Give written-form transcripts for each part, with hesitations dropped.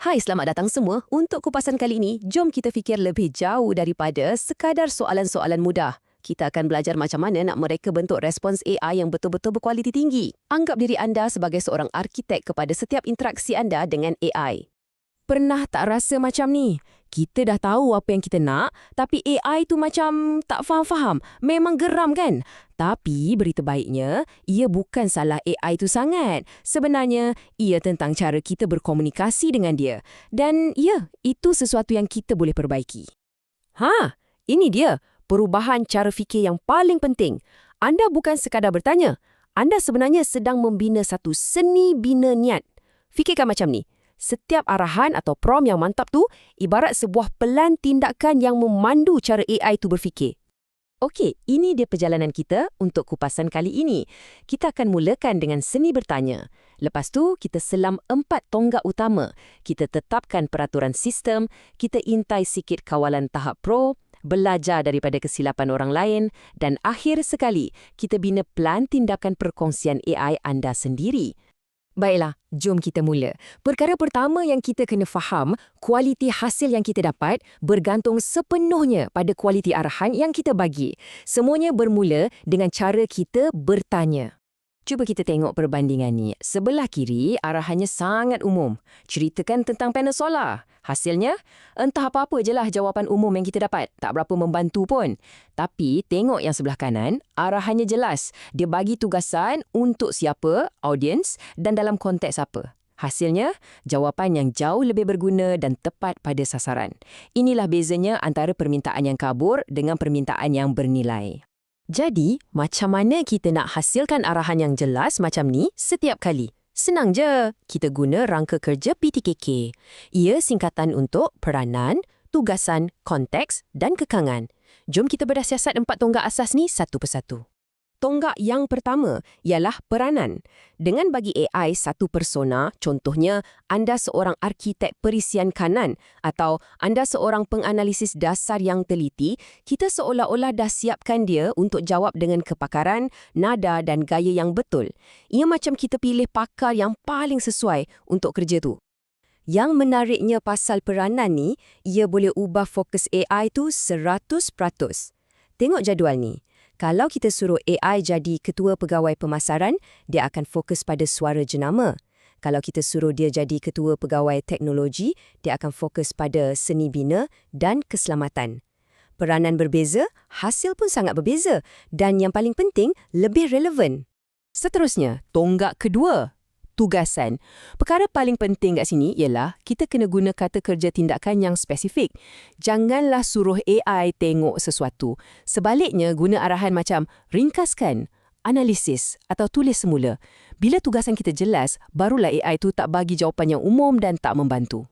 Hai, selamat datang semua. Untuk kupasan kali ini, jom kita fikir lebih jauh daripada sekadar soalan-soalan mudah. Kita akan belajar macam mana nak mereka bentuk respons AI yang betul-betul berkualiti tinggi. Anggap diri anda sebagai seorang arkitek kepada setiap interaksi anda dengan AI. Pernah tak rasa macam ni? Kita dah tahu apa yang kita nak, tapi AI tu macam tak faham-faham. Memang geram kan? Tapi berita baiknya, ia bukan salah AI tu sangat. Sebenarnya, ia tentang cara kita berkomunikasi dengan dia. Dan ya, itu sesuatu yang kita boleh perbaiki. Ini dia perubahan cara fikir yang paling penting. Anda bukan sekadar bertanya. Anda sebenarnya sedang membina satu seni bina niat. Fikirkan macam ni. Setiap arahan atau prompt yang mantap tu ibarat sebuah pelan tindakan yang memandu cara AI tu berfikir. Okey, ini dia perjalanan kita untuk kupasan kali ini. Kita akan mulakan dengan seni bertanya. Lepas tu, kita selam 4 tonggak utama. Kita tetapkan peraturan sistem, kita intai sikit kawalan tahap pro, belajar daripada kesilapan orang lain, dan akhir sekali, kita bina plan tindakan perkongsian AI anda sendiri. Baiklah, jom kita mula. Perkara pertama yang kita kena faham, kualiti hasil yang kita dapat bergantung sepenuhnya pada kualiti arahan yang kita bagi. Semuanya bermula dengan cara kita bertanya. Cuba kita tengok perbandingan ni. Sebelah kiri, arahannya sangat umum. Ceritakan tentang panel solar. Hasilnya, entah apa-apa je lah jawapan umum yang kita dapat. Tak berapa membantu pun. Tapi, tengok yang sebelah kanan, arahannya jelas. Dia bagi tugasan untuk siapa, audiens, dan dalam konteks apa. Hasilnya, jawapan yang jauh lebih berguna dan tepat pada sasaran. Inilah bezanya antara permintaan yang kabur dengan permintaan yang bernilai. Jadi, macam mana kita nak hasilkan arahan yang jelas macam ni setiap kali? Senang je. Kita guna rangka kerja PTKK. Ia singkatan untuk peranan, tugasan, konteks dan kekangan. Jom kita bedah siasat 4 tonggak asas ni satu persatu. Tonggak yang pertama ialah peranan. Dengan bagi AI satu persona, contohnya anda seorang arkitek perisian kanan atau anda seorang penganalisis dasar yang teliti, kita seolah-olah dah siapkan dia untuk jawab dengan kepakaran, nada dan gaya yang betul. Ia macam kita pilih pakar yang paling sesuai untuk kerja tu. Yang menariknya pasal peranan ni, ia boleh ubah fokus AI tu 100%. Tengok jadual ni. Kalau kita suruh AI jadi ketua pegawai pemasaran, dia akan fokus pada suara jenama. Kalau kita suruh dia jadi ketua pegawai teknologi, dia akan fokus pada seni bina dan keselamatan. Peranan berbeza, hasil pun sangat berbeza. Dan yang paling penting, lebih relevan. Seterusnya, tonggak kedua. Tugasan. Perkara paling penting kat sini ialah kita kena guna kata kerja tindakan yang spesifik. Janganlah suruh AI tengok sesuatu. Sebaliknya, guna arahan macam ringkaskan, analisis atau tulis semula. Bila tugasan kita jelas, barulah AI tu tak bagi jawapan yang umum dan tak membantu.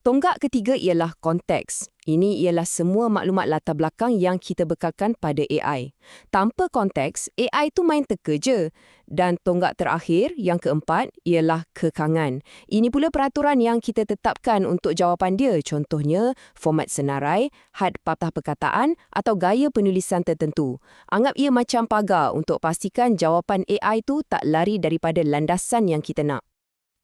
Tonggak ketiga ialah konteks. Ini ialah semua maklumat latar belakang yang kita bekalkan pada AI. Tanpa konteks, AI tu main teka je. Dan tonggak terakhir, yang keempat, ialah kekangan. Ini pula peraturan yang kita tetapkan untuk jawapan dia. Contohnya, format senarai, had patah perkataan atau gaya penulisan tertentu. Anggap ia macam pagar untuk pastikan jawapan AI tu tak lari daripada landasan yang kita nak.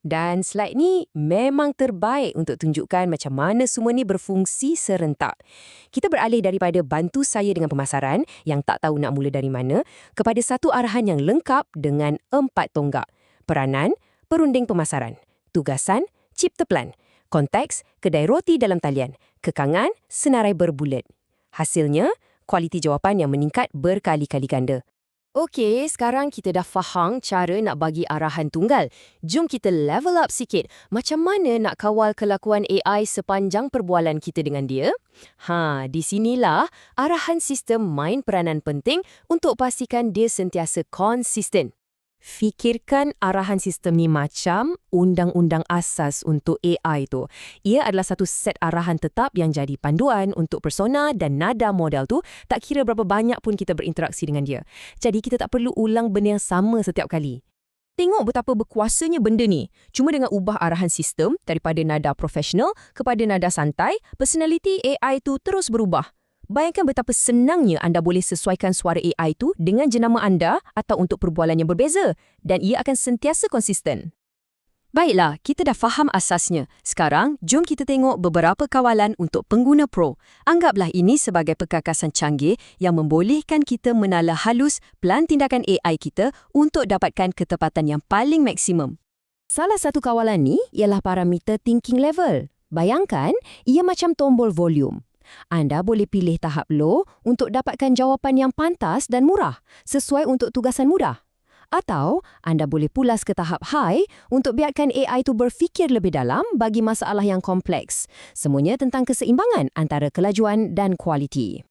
Dan slide ni memang terbaik untuk tunjukkan macam mana semua ni berfungsi serentak. Kita beralih daripada bantu saya dengan pemasaran yang tak tahu nak mula dari mana kepada satu arahan yang lengkap dengan 4 tonggak. Peranan, perunding pemasaran. Tugasan, cipta plan. Konteks, kedai roti dalam talian. Kekangan, senarai berbulat. Hasilnya, kualiti jawapan yang meningkat berkali-kali ganda. Okey, sekarang kita dah faham cara nak bagi arahan tunggal. Jom kita level up sikit. Macam mana nak kawal kelakuan AI sepanjang perbualan kita dengan dia? Di sinilah arahan sistem main peranan penting untuk pastikan dia sentiasa konsisten. Fikirkan arahan sistem ni macam undang-undang asas untuk AI tu. Ia adalah satu set arahan tetap yang jadi panduan untuk persona dan nada model tu, tak kira berapa banyak pun kita berinteraksi dengan dia. Jadi kita tak perlu ulang benda yang sama setiap kali. Tengok betapa berkuasanya benda ni. Cuma dengan ubah arahan sistem daripada nada profesional kepada nada santai, personality AI tu terus berubah. Bayangkan betapa senangnya anda boleh sesuaikan suara AI itu dengan jenama anda atau untuk perbualan yang berbeza dan ia akan sentiasa konsisten. Baiklah, kita dah faham asasnya. Sekarang, jom kita tengok beberapa kawalan untuk pengguna pro. Anggaplah ini sebagai perkakasan canggih yang membolehkan kita menala halus pelan tindakan AI kita untuk dapatkan ketepatan yang paling maksimum. Salah satu kawalan ni ialah parameter thinking level. Bayangkan, ia macam tombol volume. Anda boleh pilih tahap low untuk dapatkan jawapan yang pantas dan murah, sesuai untuk tugasan mudah. Atau anda boleh pulas ke tahap high untuk biarkan AI itu berfikir lebih dalam bagi masalah yang kompleks. Semuanya tentang keseimbangan antara kelajuan dan kualiti.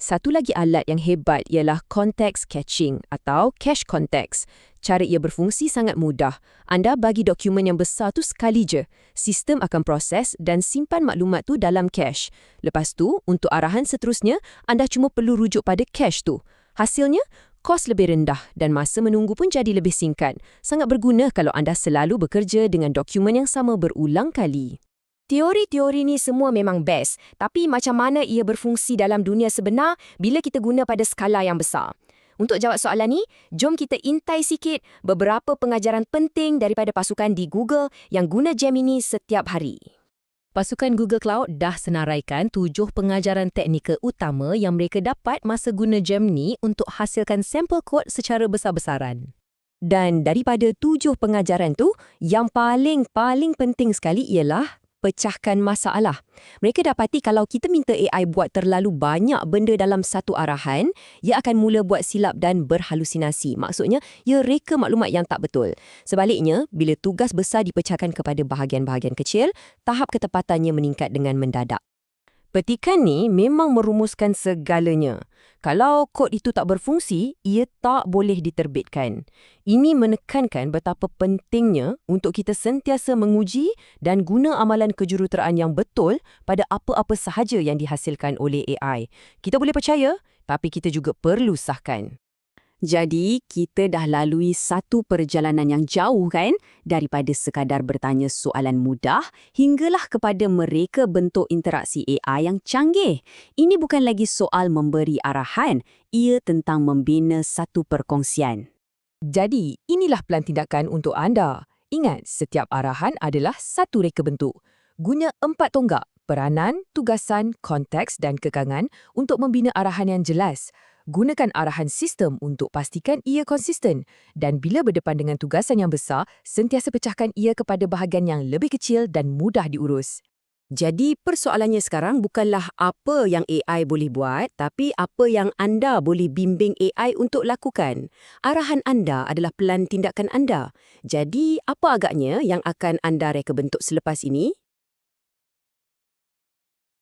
Satu lagi alat yang hebat ialah context catching atau cache context. Cara ia berfungsi sangat mudah. Anda bagi dokumen yang besar tu sekali je. Sistem akan proses dan simpan maklumat tu dalam cache. Lepas tu, untuk arahan seterusnya, anda cuma perlu rujuk pada cache tu. Hasilnya, kos lebih rendah dan masa menunggu pun jadi lebih singkat. Sangat berguna kalau anda selalu bekerja dengan dokumen yang sama berulang kali. Teori-teori ni semua memang best, tapi macam mana ia berfungsi dalam dunia sebenar bila kita guna pada skala yang besar? Untuk jawab soalan ni, jom kita intai sikit beberapa pengajaran penting daripada pasukan di Google yang guna Gemini setiap hari. Pasukan Google Cloud dah senaraikan 7 pengajaran teknikal utama yang mereka dapat masa guna Gemini untuk hasilkan sampel kod secara besar-besaran. Dan daripada 7 pengajaran tu, yang paling penting sekali ialah pecahkan masalah. Mereka dapati kalau kita minta AI buat terlalu banyak benda dalam satu arahan, ia akan mula buat silap dan berhalusinasi. Maksudnya, ia reka maklumat yang tak betul. Sebaliknya, bila tugas besar dipecahkan kepada bahagian-bahagian kecil, tahap ketepatannya meningkat dengan mendadak. Petikan ni memang merumuskan segalanya. Kalau kod itu tak berfungsi, ia tak boleh diterbitkan. Ini menekankan betapa pentingnya untuk kita sentiasa menguji dan guna amalan kejuruteraan yang betul pada apa-apa sahaja yang dihasilkan oleh AI. Kita boleh percaya, tapi kita juga perlu sahkan. Jadi, kita dah lalui satu perjalanan yang jauh kan? Daripada sekadar bertanya soalan mudah hinggalah kepada mereka bentuk interaksi AI yang canggih. Ini bukan lagi soal memberi arahan, ia tentang membina satu perkongsian. Jadi, inilah pelan tindakan untuk anda. Ingat, setiap arahan adalah satu reka bentuk. Guna 4 tonggak, peranan, tugasan, konteks dan kekangan untuk membina arahan yang jelas. Gunakan arahan sistem untuk pastikan ia konsisten dan bila berdepan dengan tugasan yang besar, sentiasa pecahkan ia kepada bahagian yang lebih kecil dan mudah diurus. Jadi persoalannya sekarang bukanlah apa yang AI boleh buat, tapi apa yang anda boleh bimbing AI untuk lakukan. Arahan anda adalah pelan tindakan anda. Jadi apa agaknya yang akan anda reka bentuk selepas ini?